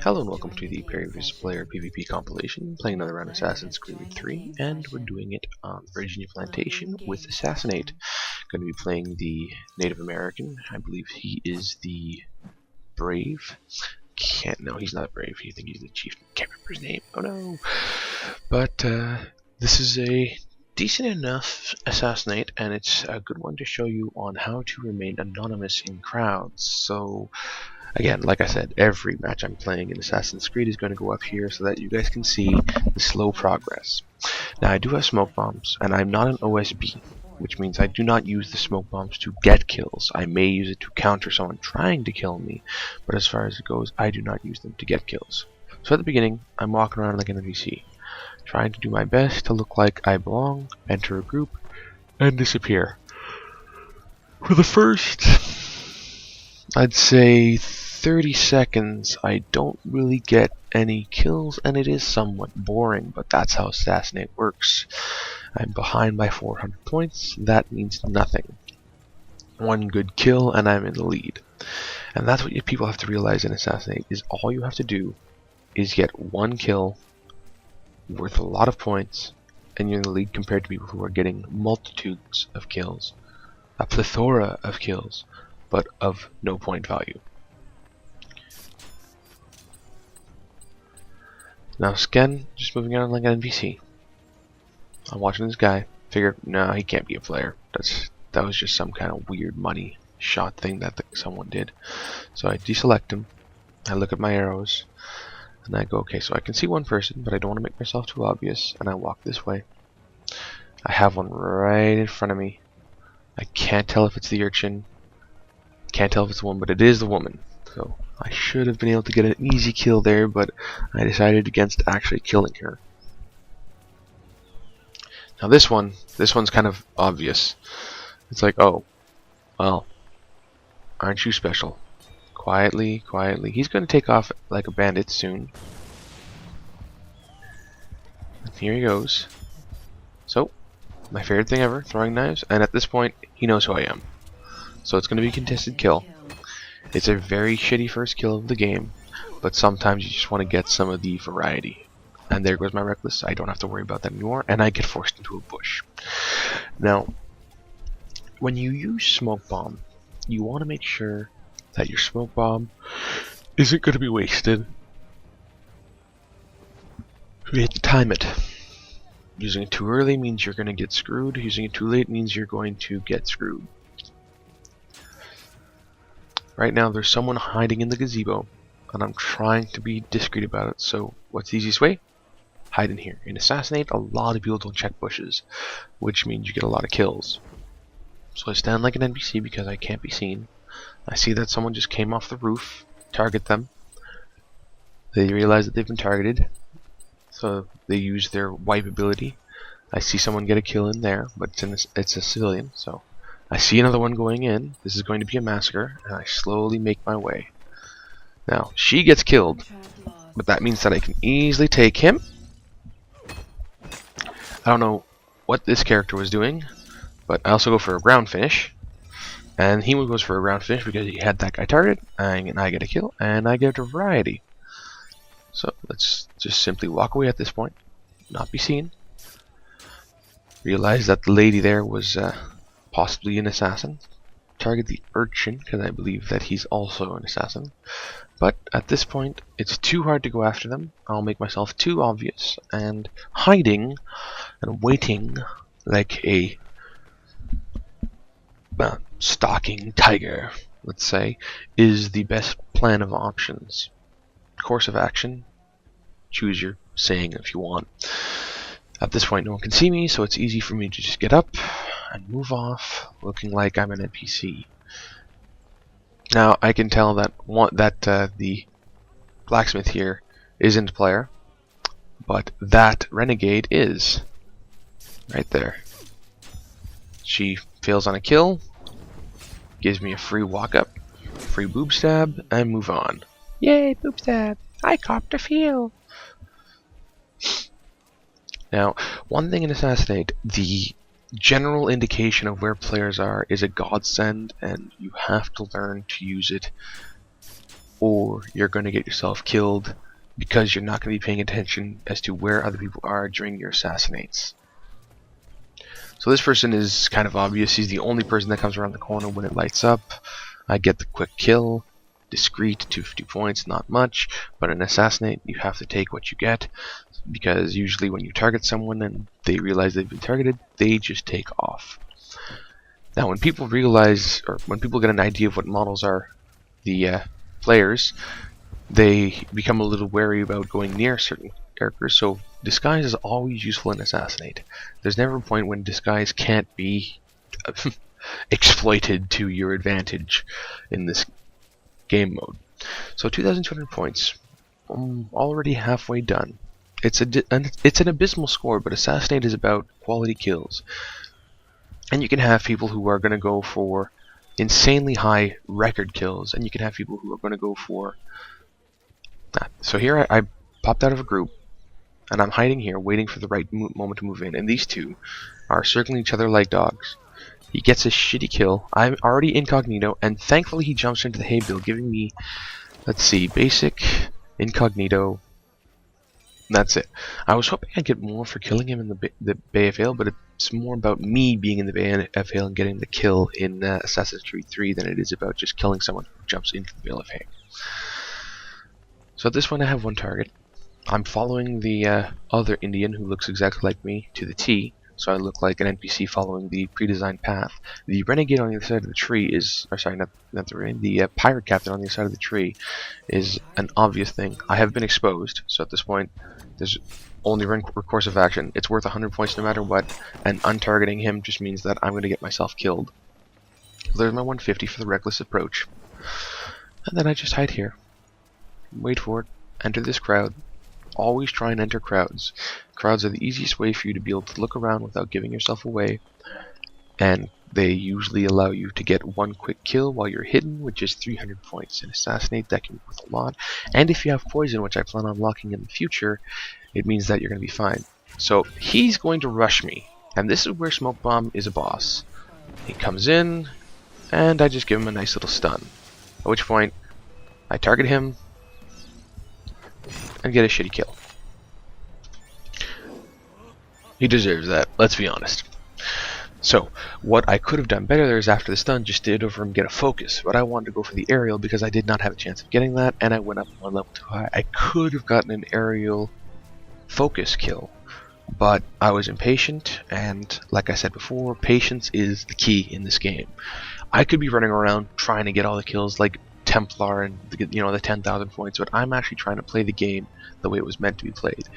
Hello and welcome to the Perry vs. Player PvP compilation, playing another round of Assassin's Creed 3, and we're doing it on Virginia Plantation with Assassinate. Going to be playing the Native American. I believe he is the Brave. No, he's not Brave. I think he's the Chief. Can't remember his name. Oh no. But this is a decent enough Assassinate, and it's a good one to show you on how to remain anonymous in crowds. So again, like I said, every match I'm playing in Assassin's Creed is going to go up here so that you guys can see the slow progress. Now, I do have smoke bombs, and I'm not an OSB, which means I do not use the smoke bombs to get kills. I may use it to counter someone trying to kill me, but as far as it goes, I do not use them to get kills. So at the beginning, I'm walking around like an NPC, trying to do my best to look like I belong, enter a group, and disappear. For the first, I'd say 30 seconds, I don't really get any kills, and it is somewhat boring, but that's how Assassinate works. I'm behind by 400 points. That means nothing. One good kill and I'm in the lead. And that's what people have to realize in Assassinate, is all you have to do is get one kill worth a lot of points, and you're in the lead compared to people who are getting multitudes of kills, a plethora of kills, but of no point value. Now again, just moving around like an NPC. I'm watching this guy. Figured, no, he can't be a player. That was just some kind of weird money shot thing that someone did. So I deselect him. I look at my arrows, and I go, okay, so I can see one person, but I don't want to make myself too obvious, and I walk this way. I have one right in front of me. I can't tell if it's the urchin. Can't tell if it's the woman, but it is the woman. So I should have been able to get an easy kill there, but I decided against actually killing her. Now this one's kind of obvious. It's like, oh, well, aren't you special? Quietly, quietly. He's going to take off like a bandit soon. And here he goes. So, my favorite thing ever, throwing knives, and at this point, he knows who I am. So it's going to be a contested kill. It's a very shitty first kill of the game, but sometimes you just want to get some of the variety. And there goes my reckless. I don't have to worry about that anymore, and I get forced into a bush. Now, when you use smoke bomb, you want to make sure that your smoke bomb isn't going to be wasted. You have to time it. Using it too early means you're going to get screwed. Using it too late means you're going to get screwed. Right now there's someone hiding in the gazebo, and I'm trying to be discreet about it. So what's the easiest way? Hide in here. In Assassinate, a lot of people don't check bushes, which means you get a lot of kills. So I stand like an NPC because I can't be seen. I see that someone just came off the roof. Target them. They realize that they've been targeted, so they use their wipe ability. I see someone get a kill in there, but it's a civilian, so I see another one going in. This is going to be a massacre, and I slowly make my way. Now, she gets killed, but that means that I can easily take him. I don't know what this character was doing, but I also go for a ground finish. And he goes for a ground finish because he had that guy targeted, and I get a kill, and I get a variety. So let's just simply walk away at this point, not be seen. Realize that the lady there was possibly an assassin. Target the urchin, because I believe that he's also an assassin. But at this point, it's too hard to go after them. I'll make myself too obvious, and hiding and waiting like a stalking tiger, let's say, is the best plan of options. Course of action, choose your saying if you want. At this point, no one can see me, so it's easy for me to just get up and move off, looking like I'm an NPC. Now I can tell that the blacksmith here isn't a player, but that renegade is right there. She fails on a kill, gives me a free walk up, free boob stab, and move on. Yay, boob stab! I copped a feel. Now, one thing in Assassinate, the general indication of where players are is a godsend, and you have to learn to use it or you're going to get yourself killed because you're not going to be paying attention as to where other people are during your assassinates. So this person is kind of obvious. He's the only person that comes around the corner when it lights up. I get the quick kill. Discreet, 250 points, not much, but in Assassinate you have to take what you get, because usually when you target someone and they realize they've been targeted, they just take off. Now when people realize, or when people get an idea of what models are the players, they become a little wary about going near certain characters, so disguise is always useful in Assassinate. There's never a point when disguise can't be exploited to your advantage in this game mode. So 2,200 points, already halfway done. It's an abysmal score, but Assassinate is about quality kills, and you can have people who are going to go for insanely high record kills, and you can have people who are going to go for so here I popped out of a group, and I'm hiding here waiting for the right moment to move in, and these two are circling each other like dogs. He gets a shitty kill. I'm already incognito, and thankfully he jumps into the hay bale, giving me, let's see, basic, incognito. That's it. I was hoping I'd get more for killing him in the Bay of Ale, but it's more about me being in the Bay of Ale and getting the kill in Assassin's Creed 3 than it is about just killing someone who jumps into the Bale of Hay. So at this point I have one target. I'm following the other Indian who looks exactly like me to the T. So I look like an NPC following the pre-designed path. The renegade on the other side of the tree is, or sorry, not the renegade, the pirate captain on the other side of the tree is an obvious thing. I have been exposed, so at this point, there's only one course of action. It's worth 100 points no matter what, and untargeting him just means that I'm going to get myself killed. So there's my 150 for the reckless approach. And then I just hide here. Wait for it. Enter this crowd. Always try and enter crowds. Crowds are the easiest way for you to be able to look around without giving yourself away, and they usually allow you to get one quick kill while you're hidden, which is 300 points. In Assassinate, that can be worth a lot, and if you have poison, which I plan on locking in the future, it means that you're going to be fine. So he's going to rush me, and this is where Smoke Bomb is a boss. He comes in, and I just give him a nice little stun, at which point I target him and get a shitty kill. He deserves that, let's be honest. So, what I could have done better there is after the stun, just did over him get a focus, but I wanted to go for the aerial because I did not have a chance of getting that, and I went up one level too high. I could have gotten an aerial focus kill, but I was impatient, and like I said before, patience is the key in this game. I could be running around trying to get all the kills like Templar and the 10,000 points, but I'm actually trying to play the game the way it was meant to be played,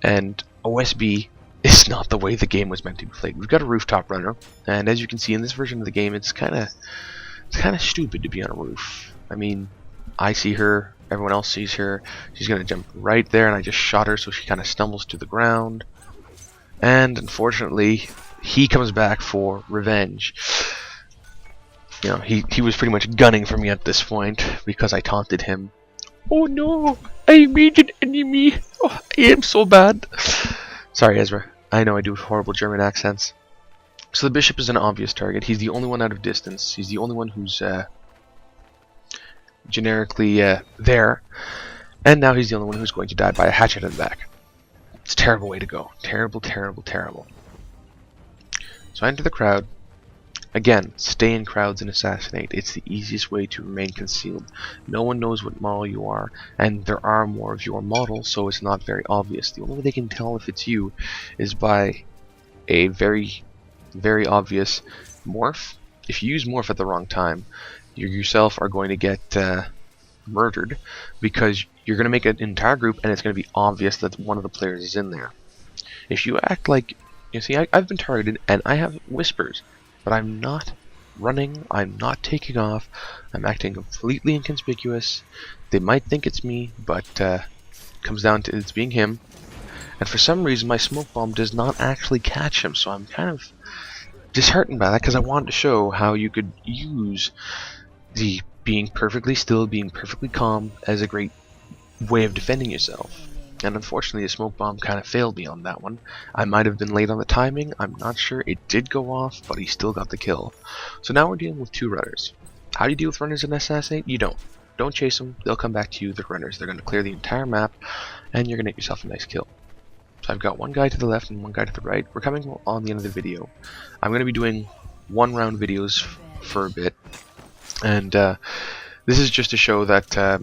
and OSB is not the way the game was meant to be played. We've got a rooftop runner, and as you can see in this version of the game, it's kind of stupid to be on a roof. I mean, I see her, everyone else sees her, she's gonna jump right there, and I just shot her, so she kind of stumbles to the ground, and unfortunately he comes back for revenge. You know, he was pretty much gunning for me at this point because I taunted him. Oh no, I made an enemy. Oh, I am so bad. Sorry, Ezra. I know I do horrible German accents. So the bishop is an obvious target. He's the only one out of distance. He's the only one who's generically there. And now he's the only one who's going to die by a hatchet in the back. It's a terrible way to go. Terrible, terrible, terrible. So I enter the crowd. Again, stay in crowds and assassinate. It's the easiest way to remain concealed. No one knows what model you are, and there are more of your model, so it's not very obvious. The only way they can tell if it's you is by a very, very obvious morph. If you use morph at the wrong time, you yourself are going to get murdered, because you're going to make an entire group and it's going to be obvious that one of the players is in there. If you act like, you see, I've been targeted and I have whispers, but I'm not running, I'm not taking off, I'm acting completely inconspicuous. They might think it's me, but it comes down to it's being him. And for some reason my smoke bomb does not actually catch him, so I'm kind of disheartened by that, because I wanted to show how you could use the being perfectly still, being perfectly calm as a great way of defending yourself. And unfortunately the smoke bomb kind of failed me on that one. I might have been late on the timing, I'm not sure. It did go off, but he still got the kill. So now we're dealing with two runners. How do you deal with runners in Assassinate? You don't. don't chase them. They'll come back to you. They're runners. They're going to clear the entire map, and you're going to get yourself a nice kill. So I've got one guy to the left and one guy to the right. We're coming on the end of the video. I'm going to be doing one-round videos for a bit, and this is just to show that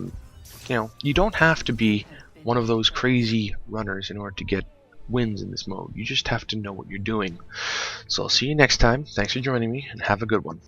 you don't have to be one of those crazy runners in order to get wins in this mode. You just have to know what you're doing. So I'll see you next time. Thanks for joining me, and have a good one.